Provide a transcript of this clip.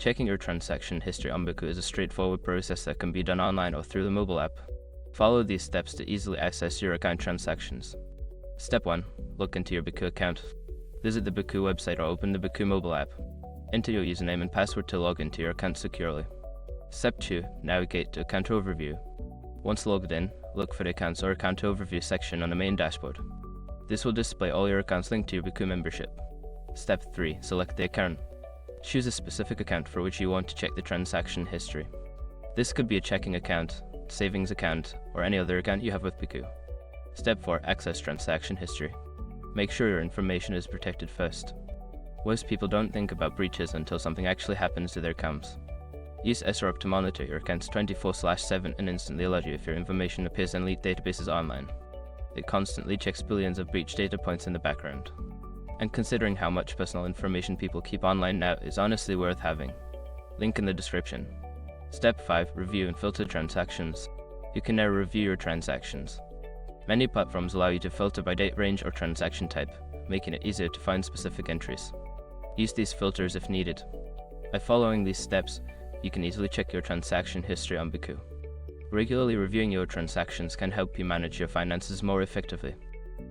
Checking your transaction history on BECU is a straightforward process that can be done online or through the mobile app. Follow these steps to easily access your account transactions. Step 1. Log into your BECU account. Visit the BECU website or open the BECU mobile app. Enter your username and password to log into your account securely. Step 2. Navigate to Account Overview. Once logged in, look for the Accounts or Account Overview section on the main dashboard. This will display all your accounts linked to your BECU membership. Step 3. Select the account. Choose a specific account for which you want to check the transaction history. This could be a checking account, savings account, or any other account you have with BECU. Step 4. Access transaction history. Make sure your information is protected first. Most people don't think about breaches until something actually happens to their accounts. Use SROP to monitor your accounts 24/7 and instantly alert you if your information appears in elite databases online. It constantly checks billions of breach data points in the background. And considering how much personal information people keep online now is honestly worth having. Link in the description. Step 5. Review and filter transactions. You can now review your transactions. Many platforms allow you to filter by date range or transaction type, making it easier to find specific entries. Use these filters if needed. By following these steps, you can easily check your transaction history on BECU. Regularly reviewing your transactions can help you manage your finances more effectively.